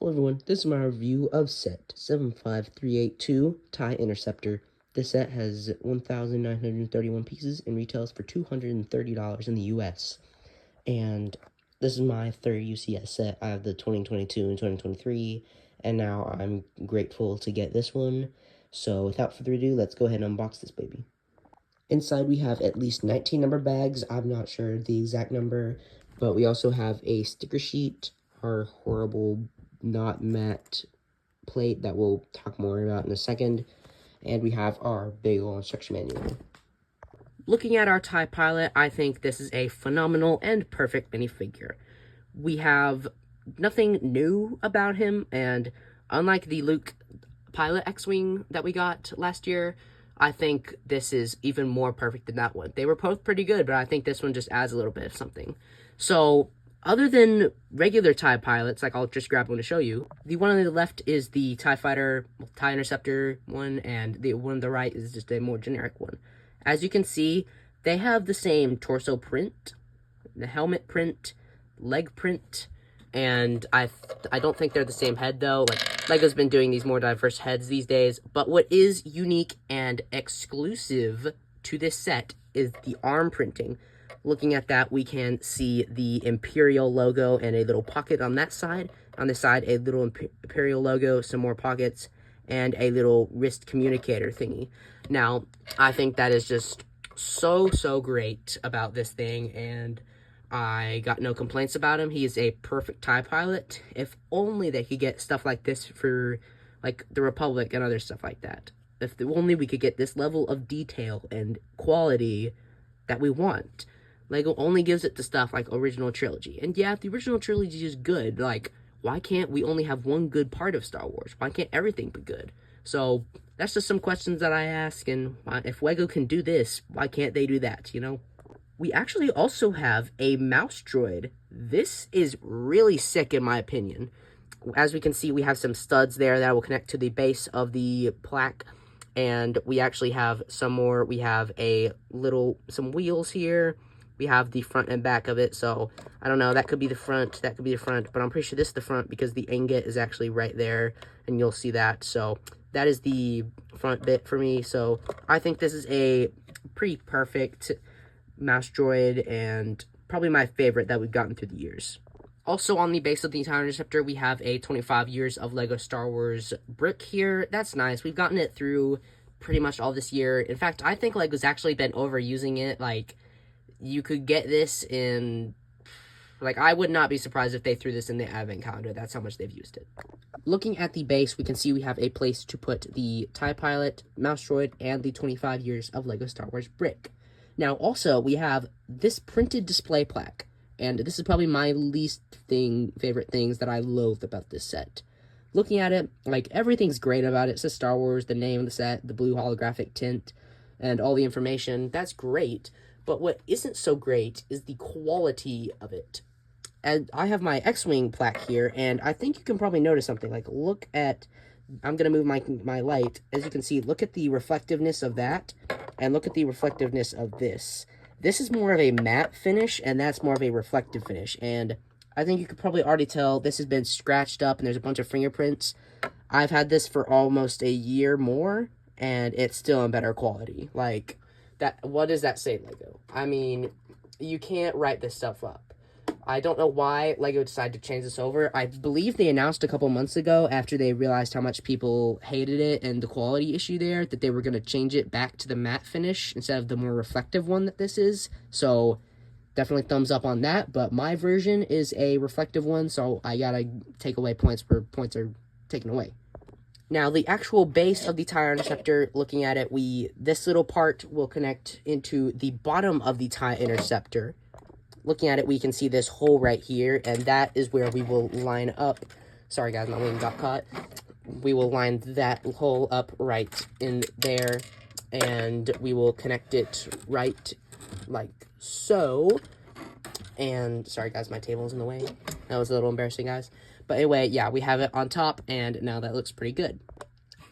Hello everyone, this is my review of set 75382 tie interceptor. This set has 1,931 pieces and retails for $230 in the US. And this is my third UCS set. I have the 2022 and 2023, and now I'm grateful to get this one. So without further ado, let's go ahead and unbox this baby. Inside we have at least 19 number bags. I'm not sure the exact number, but we also have a sticker sheet, our horrible not matte plate that we'll talk more about in a second, and we have our big old instruction manual. Looking at our TIE pilot, I think this is a phenomenal and perfect minifigure. We have nothing new about him, and unlike the Luke pilot X-Wing that we got last year, I think this is even more perfect than that one. They were both pretty good, but I think this one just adds a little bit of something. So, other than regular TIE pilots, like I'll just grab one to show you, the one on the left is the TIE Fighter, TIE Interceptor one, and the one on the right is just a more generic one. As you can see, they have the same torso print, the helmet print, leg print, and I don't think they're the same head though. Like, LEGO's been doing these more diverse heads these days, but what is unique and exclusive to this set is the arm printing. Looking at that, we can see the Imperial logo and a little pocket on that side. On this side, a little Imperial logo, some more pockets, and a little wrist communicator thingy. Now, I think that is just so great about this thing, and I got no complaints about him. He is a perfect TIE pilot. If only they could get stuff like this for, like, the Republic and other stuff like that. If only we could get this level of detail and quality that we want. LEGO only gives it to stuff like original trilogy. And yeah, if the original trilogy is good, like, why can't we only have one good part of Star Wars? Why can't everything be good? So, that's just some questions that I ask, and if LEGO can do this, why can't they do that, you know? We actually also have a mouse droid. This is really sick in my opinion. As we can see, we have some studs there that will connect to the base of the plaque, and we actually have some more. We have some wheels here. We have the front and back of it, so I don't know, that could be the front, that could be the front, but I'm pretty sure this is the front because the ingot is actually right there, and you'll see that. So that is the front bit for me, so I think this is a pretty perfect mouse droid, and probably my favorite that we've gotten through the years. Also on the base of the TIE Interceptor, we have a 25 years of LEGO Star Wars brick here. That's nice. We've gotten it through pretty much all this year. In fact, I think LEGO's actually been overusing it. Like, you could get this in, like, I would not be surprised if they threw this in the advent calendar. That's how much they've used it. Looking at the base, we can see we have a place to put the TIE Pilot, mouse droid, and the 25 years of LEGO Star Wars brick. Now, also, we have this printed display plaque, and this is probably my favorite things that I loathe about this set. Looking at it, like, everything's great about it. It says Star Wars, the name of the set, the blue holographic tint, and all the information. That's great. But what isn't so great is the quality of it. And I have my X-Wing plaque here, and I think you can probably notice something. Like, look at, I'm going to move my light. As you can see, look at the reflectiveness of that, and look at the reflectiveness of this. This is more of a matte finish, and that's more of a reflective finish. And I think you could probably already tell this has been scratched up, and there's a bunch of fingerprints. I've had this for almost a year more, and it's still in better quality. Like, what does that say, LEGO? I mean, you can't write this stuff up. I don't know why LEGO decided to change this over. I believe they announced a couple months ago, after they realized how much people hated it and the quality issue there, that they were going to change it back to the matte finish instead of the more reflective one that this is. So, definitely thumbs up on that. But my version is a reflective one, so I gotta take away points where points are taken away. Now, the actual base of the TIE Interceptor, looking at it, this little part will connect into the bottom of the TIE Interceptor. Looking at it, we can see this hole right here, and that is where we will line up. Sorry, guys, my wing got caught. We will line that hole up right in there, and we will connect it right like so. And, sorry, guys, my table's in the way. That was a little embarrassing, guys. But anyway, yeah, we have it on top, and now that looks pretty good.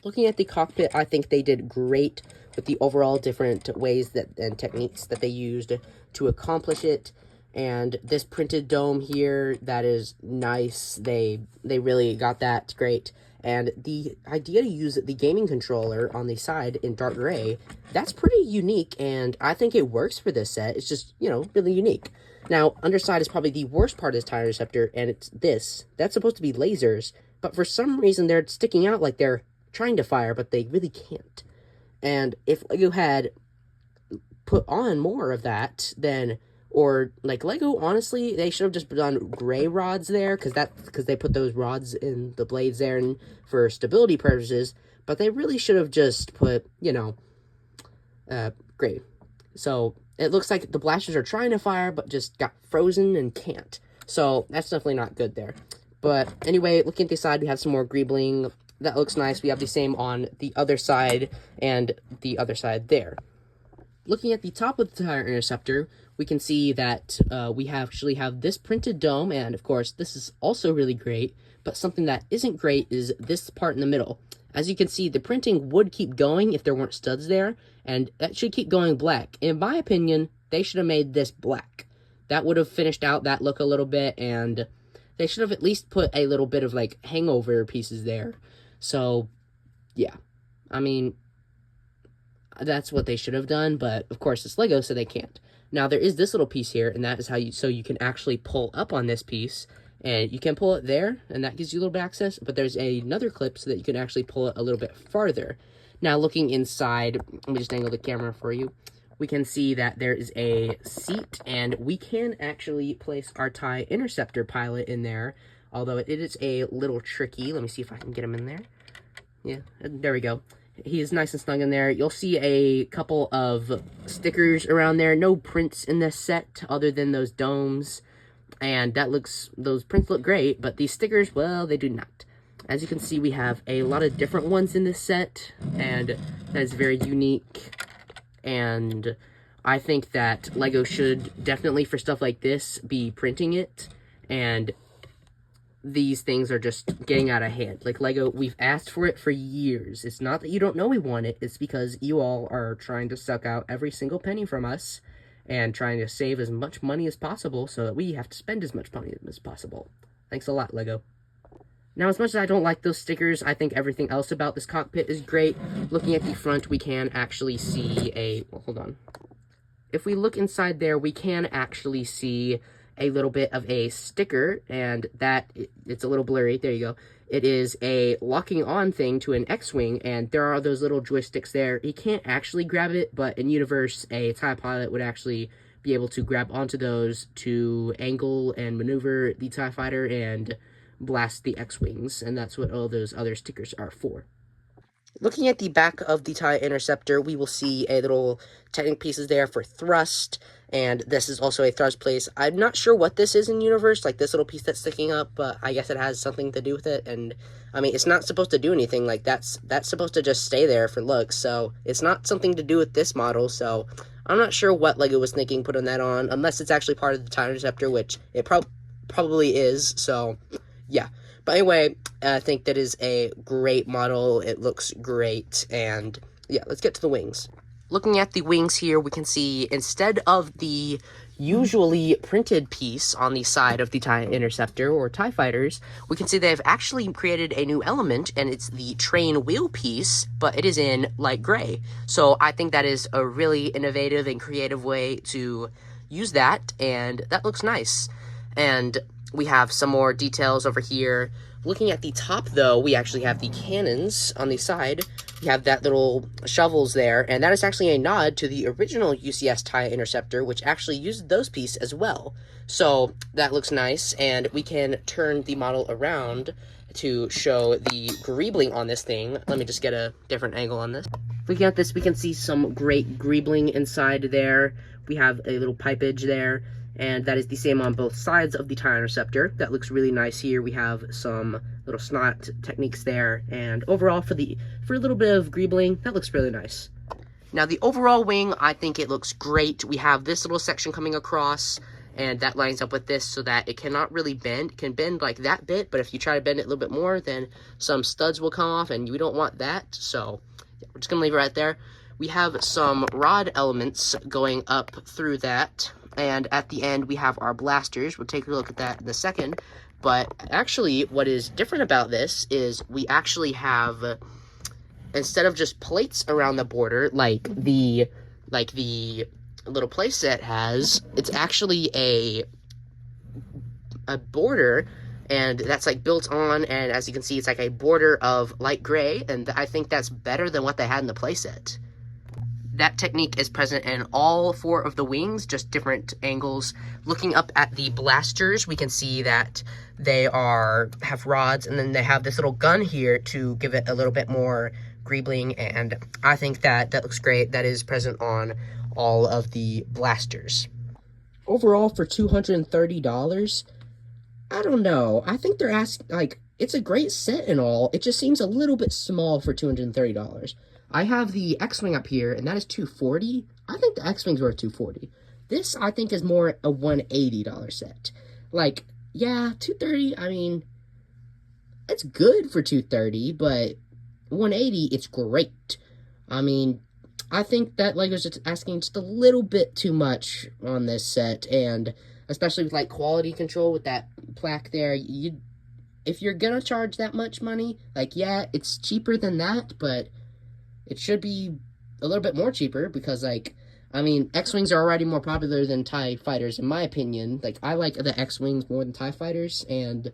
Looking at the cockpit, I think they did great with the overall different ways and techniques that they used to accomplish it. And this printed dome here, that is nice. They really got that great. And the idea to use the gaming controller on the side in dark gray, that's pretty unique, and I think it works for this set. It's just, you know, really unique. Now, underside is probably the worst part of this TIE Interceptor, and it's this. That's supposed to be lasers, but for some reason they're sticking out like they're trying to fire, but they really can't. And if you had put on more of that, then, or like Lego, honestly, they should have just done gray rods there, because they put those rods in the blades there and for stability purposes, but they really should have just put, you know, gray. So it looks like the blasters are trying to fire, but just got frozen and can't. So that's definitely not good there. But anyway, looking at the side, we have some more greebling. That looks nice. We have the same on the other side and the other side there. Looking at the top of the TIE Interceptor, we can see that we actually have this printed dome, and of course, this is also really great, but something that isn't great is this part in the middle. As you can see, the printing would keep going if there weren't studs there, and that should keep going black. In my opinion, they should have made this black. That would have finished out that look a little bit, and they should have at least put a little bit of, like, hangover pieces there. So, yeah. I mean, that's what they should have done, but of course it's Lego, so they can't. Now, there is this little piece here, and that is how you can actually pull up on this piece, and you can pull it there, and that gives you a little bit of access, but there's another clip so that you can actually pull it a little bit farther. Now, looking inside, let me just angle the camera for you. We can see that there is a seat, and we can actually place our TIE Interceptor pilot in there, although it is a little tricky. Let me see if I can get him in there. Yeah, there we go. He is nice and snug in there. You'll see a couple of stickers around there. No prints in this set other than those domes. And those prints look great, but these stickers, well, they do not. As you can see, we have a lot of different ones in this set, and that is very unique. And I think that Lego should definitely, for stuff like this, be printing it. And these things are just getting out of hand. Like Lego, we've asked for it for years. It's not that you don't know we want it. It's because you all are trying to suck out every single penny from us and trying to save as much money as possible so that we have to spend as much money as possible. Thanks a lot, Lego. Now, as much as I don't like those stickers, I think everything else about this cockpit is great. Looking at the front, we can actually see well, hold on. If we look inside there, we can actually see a little bit of a sticker, and it's a little blurry. There you go. It is a locking on thing to an X-Wing, and there are those little joysticks there. He can't actually grab it, but in universe, a TIE pilot would actually be able to grab onto those to angle and maneuver the TIE fighter and blast the X-Wings, and that's what all those other stickers are for. Looking at the back of the TIE Interceptor, we will see a little Technic pieces there for thrust, and this is also a thrust place. I'm not sure what this is in universe, like this little piece that's sticking up, but I guess it has something to do with it, and I mean, it's not supposed to do anything, like that's supposed to just stay there for looks, so it's not something to do with this model, so I'm not sure what Lego was thinking putting that on, unless it's actually part of the TIE Interceptor, which it probably is, so yeah. But anyway, I think that is a great model. It looks great. And yeah, let's get to the wings. Looking at the wings here, we can see instead of the usually printed piece on the side of the TIE Interceptor or TIE Fighters, we can see they've actually created a new element, and it's the train wheel piece, but it is in light gray. So I think that is a really innovative and creative way to use that, and that looks nice. And we have some more details over here. Looking at the top, though, we actually have the cannons on the side. We have that little shovels there, and that is actually a nod to the original UCS TIE Interceptor, which actually used those pieces as well. So that looks nice, and we can turn the model around to show the greebling on this thing. Let me just get a different angle on this. Looking at this, we can see some great greebling inside there. We have a little pipage there, and that is the same on both sides of the TIE Interceptor. That looks really nice here. We have some little snot techniques there, and overall for a little bit of greebling, that looks really nice. Now the overall wing, I think it looks great. We have this little section coming across, and that lines up with this so that it cannot really bend. It can bend like that bit, but if you try to bend it a little bit more, then some studs will come off, and we don't want that, so yeah, we're just gonna leave it right there. we have some rod elements going up through that, and at the end we have our blasters. We'll take a look at that in a second. But actually, what is different about this is we actually have, instead of just plates around the border like the little playset has, it's actually a border, and that's like built on, and as you can see, it's like a border of light gray, and I think that's better than what they had in the playset. That technique is present in all 4 of the wings, just different angles. Looking up at the blasters, we can see that they have rods, and then they have this little gun here to give it a little bit more greebling, and I think that looks great. That is present on all of the blasters. Overall, for $230, I don't know. I think they're asking, like, it's a great set and all. It just seems a little bit small for $230. I have the X-Wing up here, and that is $240. I think the X-Wing's worth $240. This, I think, is more a $180 set. Like, yeah, $230, I mean, it's good for $230, but $180, it's great. I mean, I think that LEGO's just asking just a little bit too much on this set, and especially with, like, quality control with that plaque there, if you're gonna charge that much money, like, yeah, it's cheaper than that, but it should be a little bit more cheaper, because, like, I mean, X-Wings are already more popular than TIE fighters, in my opinion. Like, I like the X-Wings more than TIE fighters, and,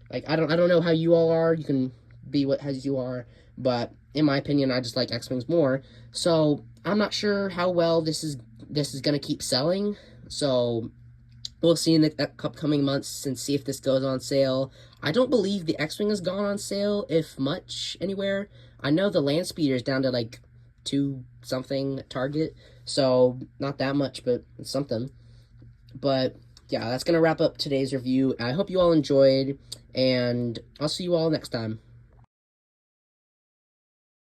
like, I don't know how you all are. You can be what as you are, but in my opinion, I just like X-Wings more. So, I'm not sure how well this is gonna keep selling, so we'll see in the upcoming months and see if this goes on sale. I don't believe the X-Wing has gone on sale, if much, anywhere. I know the Land Speeder is down to, like, 2-something Target, so not that much, but something. But, yeah, that's going to wrap up today's review. I hope you all enjoyed, and I'll see you all next time.